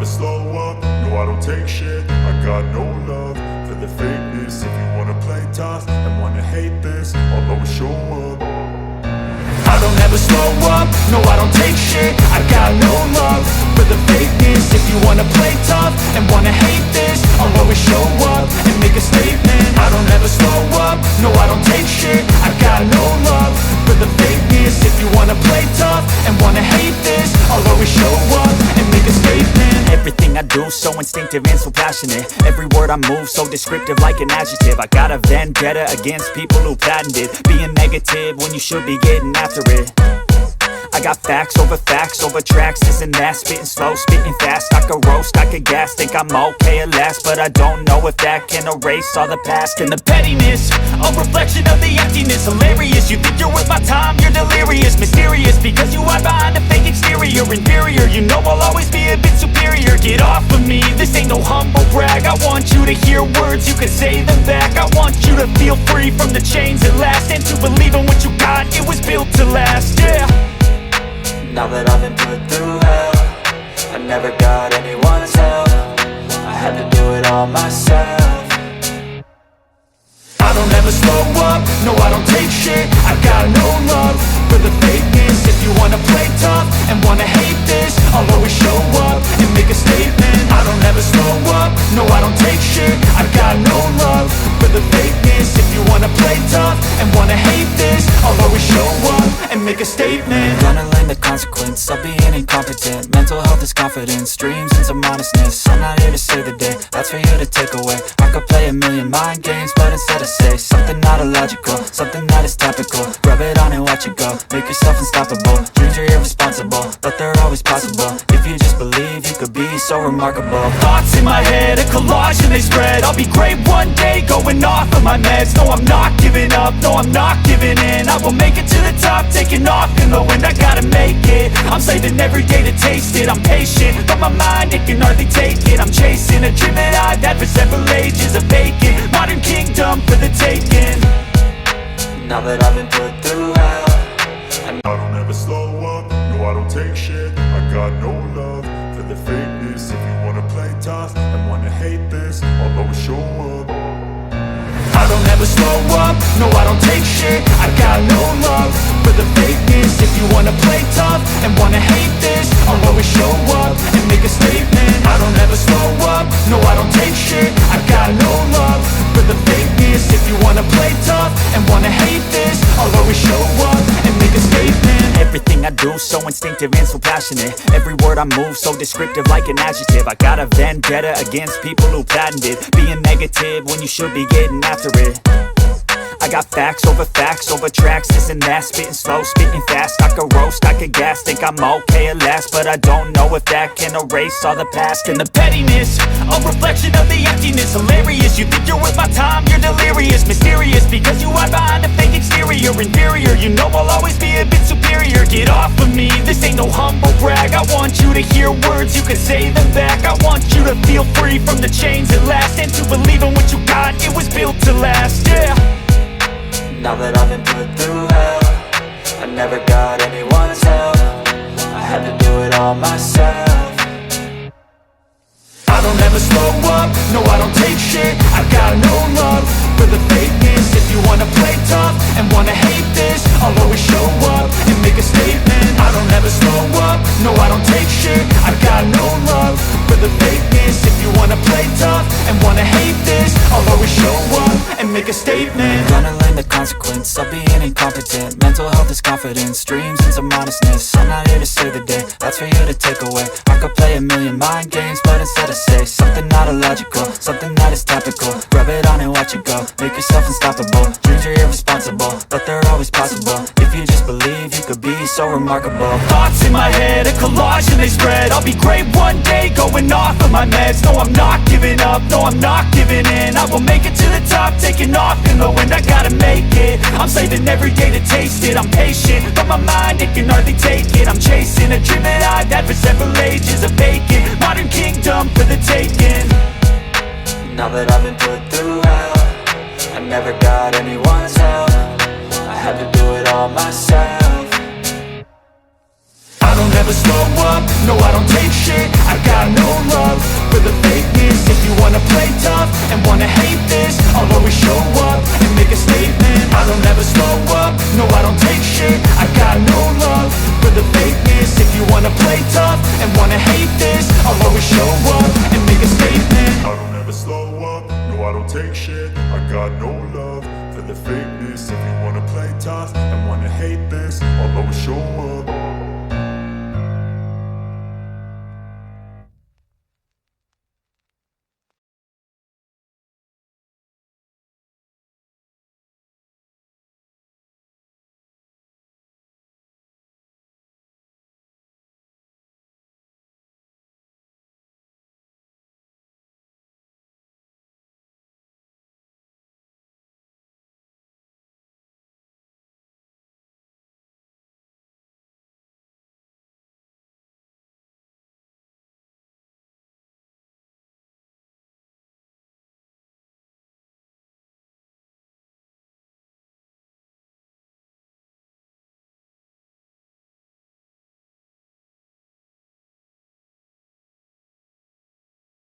never slow up, no I don't take shit. I got no love for the fakeness. If you wanna play tough and wanna hate this, I'll always show up. I don't ever slow up, no I don't take shit. I got no love for the fakeness. If you wanna play tough and wanna hate this, I'll always show up and make a statement. I don't ever slow up, no I don't take shit. I got no love for the fakeness. If you wanna play tough and wanna hate this, I'll always show up and make a statement. Everything I do so instinctive and so passionate. Every word I move so descriptive like an adjective. I got a vendetta against people who patented being negative when you should be getting after it. I got facts over tracks, this and that. Spitting slow, spitting fast. I could roast, I could gas. Think I'm okay at last, but I don't know if that can erase all the past. And the pettiness, a reflection of the emptiness. Hilarious, you think you're worth my time, you're delirious. Mysterious, because you hide behind a fake exterior. Inferior, you know I'll always be a bit superior. Get off of me, this ain't no humble brag. I want you to hear words, you can say them back. I want you to feel free from the chains at last, and to believe in what you got, it was built to last, yeah. Now that I've been put through hell, I never got anyone's help. I had to do it all myself. I don't ever slow up, no I don't take shit. I got no love for the fakeness. If you wanna play tough and wanna hate this, I'll always show up and make a statement. I don't ever slow up, no I don't take shit. I got no love for the fakeness. If you wanna play tough and wanna hate this, I'll always show up and make a statement. Gonna learn the consequence of being incompetent. Mental health is confidence, dreams and some honestness. I'm not here to save the day, that's for you to take away. I could play a million mind games, but instead I say something not illogical, something that is topical. Rub it on and watch it go, make yourself unstoppable. Dreams are irresponsible, but they're always possible. If you just believe, you could be so remarkable. Thoughts in my head, a collage and they spread. I'll be great one day, going off of my meds. No, I'm not giving up, no, I'm not giving in. I will make it to the top, taking off in the wind. I gotta make it, I'm saving every day to taste it. I'm patient, but my mind, it can hardly take it. I'm chasing a dream that I've had for several ages. A vacant, modern kingdom for the taking. Now that I've been put through hell, I don't ever slow up, no I don't take shit. I got no love for the fakeness. If you wanna play tough and wanna hate this, I'll always show up. I don't ever slow up, no I don't take shit. I got no love for the fakeness. If you wanna play tough and wanna hate this, I'll always show up and make a statement. I don't ever slow up, no I don't take shit. I got no love for the fakeness. If you wanna play tough and wanna hate this, I'll always show up and make a statement. Everything I do so instinctive and so passionate. Every word I move so descriptive like an adjective. I got a vendetta against people who patented being negative when you should be getting after it. I got facts over tracks, this and that. Spitting slow, spitting fast. I could roast, I could gas. Think I'm okay at last, but I don't know if that can erase all the past. And the pettiness, a reflection of the emptiness. Hilarious, you think you're worth my time, you're delirious. Mysterious, because you hide behind a fake exterior. Inferior, you know I'll always be a bit superior. Get off of me, this ain't no humble brag. I want you to hear words, you can say them back. I want you to feel free from the chains at last, and to believe in what you got, it was built to last, yeah. now that I've been put through hell, I never got anyone's help. I had to do it all myself. I don't ever slow up, no I don't take shit. I got no love for the fakeness. If you wanna play tough and wanna hate this, I'll always show up and make a statement. I don't ever slow up, no I don't take shit. I got no love for the fakeness. If you wanna play tough and wanna hate this, I'll always show up and make a statement. Gonna learn the consequence of being incompetent. Mental health is confidence, dreams and some honestness. I'm not here to save the day, that's for you to take away. I could play a million mind games, but instead I say something not illogical, something that is topical. Rub it on and watch it go, make yourself unstoppable. Dreams are irresponsible, but they're always possible. If you just believe, you could be so remarkable. Thoughts in my head, a collage and they spread. I'll be great one day, going off of my meds. No, I'm not giving up, no, I'm not giving in. I will make it to the top, taking off in the wind. I gotta make it, I'm saving every day to taste it. I'm patient, but my mind, it can hardly take it. I'm chasing a dream that I've had for several ages. A vacant, modern kingdom for the taking. Now that I've been put through hell, I never got anyone's help. I had to do it all myself. I don't ever slow up, no I don't take shit. I got no love I'll always show up and make a statement. I don't ever slow up, no I don't take shit. I got no love for the fakeness. If you wanna play tough and wanna hate this, I'll always show up.